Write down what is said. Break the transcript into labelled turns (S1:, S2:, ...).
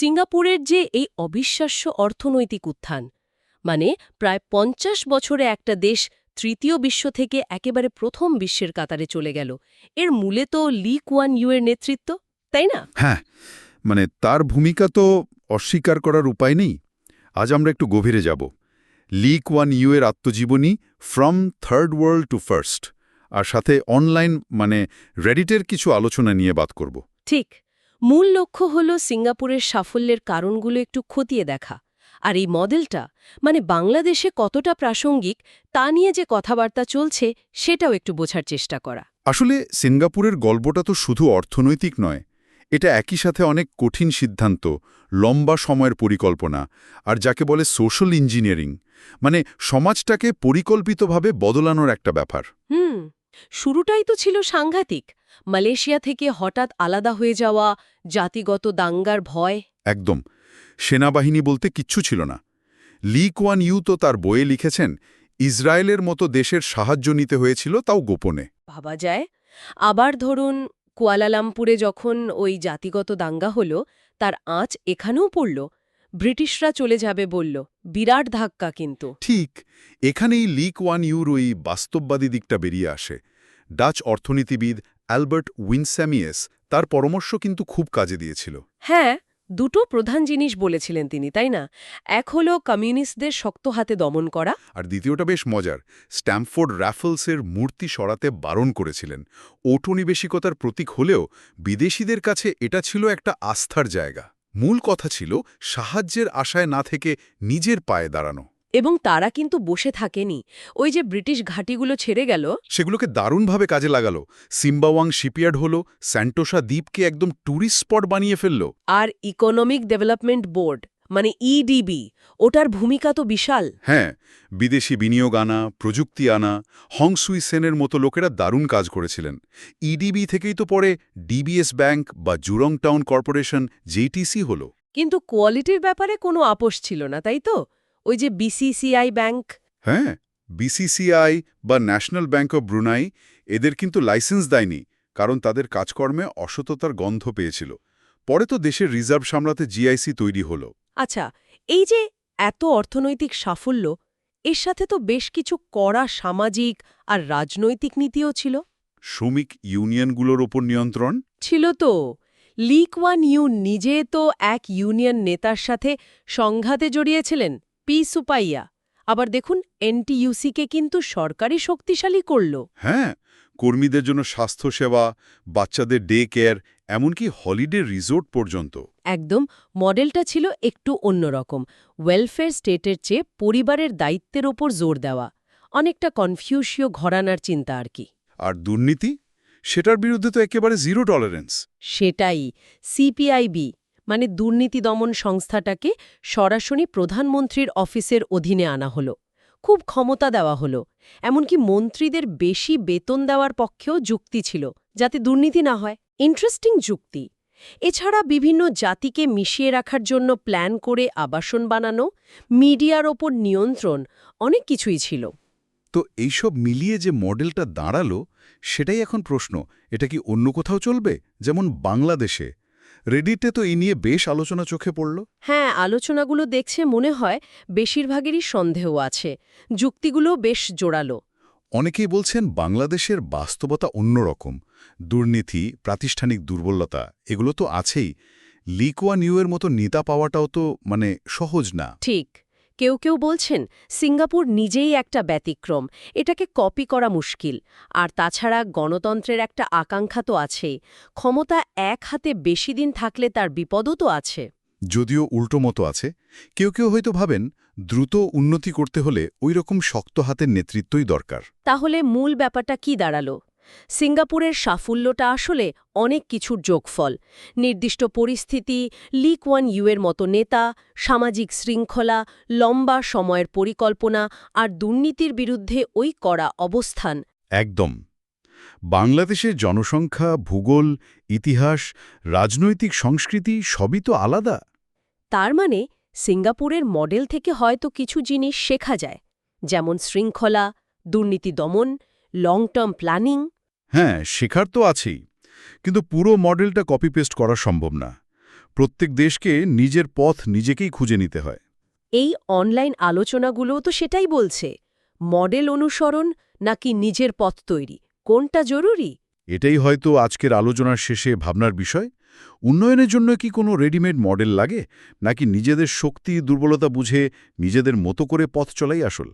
S1: সিঙ্গাপুরের যে এই অবিশ্বাস্য অর্থনৈতিক উত্থান, মানে প্রায় ৫০ বছরে একটা দেশ তৃতীয় বিশ্ব থেকে একেবারে প্রথম বিশ্বের কাতারে চলে গেল, এর মূলে তো লি কুয়ান ইউ এর নেতৃত্ব, তাই না?
S2: হ্যাঁ, মানে তার ভূমিকা তো অস্বীকার করার উপায় নেই। আজ আমরা একটু গভীরে যাব। লি কুয়ান ইউ এর আত্মজীবনী from third world to first, আর সাথে অনলাইন রেডিটের কিছু আলোচনা নিয়ে বাত করব।
S1: ঠিক। মূল লক্ষ্য হল সিঙ্গাপুরের সাফল্যের কারণগুলো একটু খতিয়ে দেখা। আর এই মডেলটা, মানে বাংলাদেশে কতটা প্রাসঙ্গিক তা নিয়ে যে কথাবার্তা চলছে সেটাও একটু বোঝার চেষ্টা করা।
S2: আসলে সিঙ্গাপুরের গল্পটা তো শুধু অর্থনৈতিক নয়, এটা একই সাথে অনেক কঠিন সিদ্ধান্ত, লম্বা সময়ের পরিকল্পনা, আর যাকে বলে সোশ্যাল ইঞ্জিনিয়ারিং, মানে সমাজটাকে পরিকল্পিতভাবে বদলানোর একটা ব্যাপার।
S1: শুরুটাই তো ছিল সাংঘাতিক। মালয়েশিয়া থেকে হঠাৎ আলাদা হয়ে যাওয়া, জাতিগত দাঙ্গার ভয়।
S2: একদম। সেনাবাহিনী বলতে কিচ্ছু ছিল না। লি কুয়ান ইউ তো তার বইয়ে লিখেছেন, ইসরায়েলের মতো দেশের সাহায্য নিতে হয়েছিল, তাও গোপনে।
S1: ভাবা যায়। আবার ধরুন, কুয়ালালামপুরে যখন ওই জাতিগত দাঙ্গা হলো, তার আঁচ এখানেও পড়ল। ব্রিটিশরা চলে যাবে বলল, বিরাট ধাক্কা কিন্তু।
S2: ঠিক এখানেই লি কুয়ান ইউর ওই বাস্তববাদী দিকটা বেরিয়ে আসে। ডাচ অর্থনীতিবিদ অ্যালবার্ট উইনস্যামিয়েস তার পরামর্শ কিন্তু খুব কাজে দিয়েছিল।
S1: হ্যাঁ, দুটো প্রধান জিনিস বলেছিলেন তিনি, তাই না? এক হলো কমিউনিস্টদের শক্ত হাতে দমন করা।
S2: আর দ্বিতীয়টা বেশ মজার, স্ট্যামফোর্ড র্যাফলসের মূর্তি সরাতে বারণ করেছিলেন। ঔপনিবেশিকতার প্রতীক হলেও বিদেশিদের কাছে এটা ছিল একটা আস্থার জায়গা। মূল কথা ছিল সাহায্যের আশায় না থেকে নিজের পায়ে দাঁড়ানো।
S1: এবং তারা কিন্তু বসে থাকেনি। ওই যে ব্রিটিশ ঘাঁটিগুলো ছেড়ে গেল,
S2: সেগুলোকে দারুণভাবে কাজে লাগালো। সিম্বাওয়াং শিপইয়ার্ড হলো, স্যান্টোসা দ্বীপকে একদম ট্যুরিস্ট স্পট বানিয়ে ফেলল।
S1: আর ইকোনমিক ডেভেলপমেন্ট বোর্ড, মানে ইডিবি, ওটার ভূমিকা তো বিশাল।
S2: হ্যাঁ, বিদেশি বিনিয়োগ আনা, প্রযুক্তি আনা, হংসুই সেনের মতো লোকেরা দারুণ কাজ করেছিলেন। ইডিবি থেকেই তো পরে ডিবিএস ব্যাংক বা জুরং টাউন কর্পোরেশন জেটিসি হলো।
S1: কিন্তু কোয়ালিটির ব্যাপারে কোনো আপোষ ছিল না, তাই তো? ওই যে বিসিসিআই ব্যাংক।
S2: হ্যাঁ, বিসিসিআই বা ন্যাশনাল ব্যাংক অব ব্রুনাই এদের কিন্তু লাইসেন্স দেয়নি, কারণ তাদের কাজকর্মে অসততার গন্ধ পেয়েছিল। পরে তো দেশের রিজার্ভ সামলাতে জিআইসি তৈরি হলো।
S1: আচ্ছা, এই যে এত অর্থনৈতিক সাফল্য, এর সাথে তো বেশ কিছু কড়া সামাজিক আর রাজনৈতিক নীতিও ছিল।
S2: শ্রমিক ইউনিয়নগুলোর ওপর নিয়ন্ত্রণ
S1: ছিল তো। লি কুয়ান ইউ নিজে তো এক ইউনিয়ন নেতার সাথে সংঘাতে জড়িয়েছিলেন, পি সুপাইয়া। আবার দেখুন, এনটিইউসিকে কিন্তু সরকারি শক্তিশালী করল।
S2: হ্যাঁ, কর্মীদের জন্য স্বাস্থ্যসেবা, বাচ্চাদের ডে কেয়ার, এমনকি হলিডে রিসোর্ট পর্যন্ত।
S1: একদম। মডেলটা ছিল একটু অন্যরকম। ওয়েলফেয়ার স্টেটের চেয়ে পরিবারের দায়িত্বের ওপর জোর দেওয়া। অনেকটা কনফিউশীয় ঘরানার চিন্তা আর কি।
S2: আর দুর্নীতি, সেটার বিরুদ্ধে তো একেবারে জিরো টলারেন্স।
S1: সেটাই। সিপিআইবি, মানে দুর্নীতি দমন সংস্থাটাকে সরাসরি প্রধানমন্ত্রীর অফিসের অধীনে আনা হলো। খুব ক্ষমতা দেওয়া হলো। এমনকি মন্ত্রীদের বেশি বেতন দেওয়ার পক্ষেও যুক্তি ছিল, যাতে দুর্নীতি না হয়। ইন্টারেস্টিং যুক্তি। এছাড়া বিভিন্ন জাতিকে মিশিয়ে রাখার জন্য প্ল্যান করে আবাসন বানানো, মিডিয়ার ওপর নিয়ন্ত্রণ, অনেক কিছুই ছিল।
S2: তো এইসব মিলিয়ে যে মডেলটা দাঁড়ালো, সেটাই এখন প্রশ্ন, এটা কি অন্য কোথাও চলবে, যেমন বাংলাদেশে? রেডিটে তো এই নিয়ে বেশ আলোচনা চোখে পড়ল।
S1: হ্যাঁ, আলোচনাগুলো দেখছে মনে হয় বেশিরভাগেরই সন্দেহ আছে। যুক্তিগুলো বেশ জোরালো।
S2: অনেকেই বলছেন বাংলাদেশের বাস্তবতা অন্যরকম। দুর্নীতি, প্রাতিষ্ঠানিক দুর্বলতা, এগুলো তো আছেই। লি কুয়ান ইউয়ের মতো নেতা পাওয়াটাও তো সহজ না।
S1: ঠিক। কেউ কেউ বলছেন সিঙ্গাপুর নিজেই একটা ব্যতিক্রম, এটাকে কপি করা মুশকিল। আর তাছাড়া গণতন্ত্রের একটা আকাঙ্ক্ষা তো আছেই। ক্ষমতা এক হাতে বেশি দিন থাকলে তার বিপদও তো আছে।
S2: যদিও উল্টো মতো আছে, কেউ কেউ হয়তো ভাবেন দ্রুত উন্নতি করতে হলে ওই রকম শক্ত হাতের নেতৃত্বই দরকার।
S1: তাহলে মূল ব্যাপারটা কি দাঁড়ালো? সিঙ্গাপুরের সাফল্যটা আসলে অনেক কিছুর যোগফল। নির্দিষ্ট পরিস্থিতি, লি কুয়ান ইউয়ের মতো নেতা, সামাজিক শৃঙ্খলা, লম্বা সময়ের পরিকল্পনা আর দুর্নীতির বিরুদ্ধে ওই কড়া অবস্থান।
S2: একদম। বাংলাদেশের জনসংখ্যা, ভূগোল, ইতিহাস, রাজনৈতিক সংস্কৃতি সবই তো আলাদা।
S1: তার মানে সিঙ্গাপুরের মডেল থেকে হয়তো কিছু জিনিস শেখা যায়, যেমন শৃঙ্খলা, দুর্নীতি দমন, লং টার্ম প্ল্যানিং।
S2: হ্যাঁ, শেখার তো আছেই, কিন্তু পুরো মডেলটা কপি পেস্ট করা সম্ভব না। প্রত্যেক দেশকে নিজের পথ নিজেকেই খুঁজে নিতে হয়।
S1: এই অনলাইন আলোচনাগুলোও তো সেটাই বলছে। মডেল অনুসরণ নাকি নিজের পথ তৈরি, কোনটা জরুরি?
S2: এটাই হয়তো আজকের আলোচনার শেষে ভাবনার বিষয়। উন্নয়নের জন্য কি কোনো রেডিমেড মডেল লাগে, নাকি নিজেদের শক্তি দুর্বলতা বুঝে নিজেদের মতো করে পথ চলাই আসল?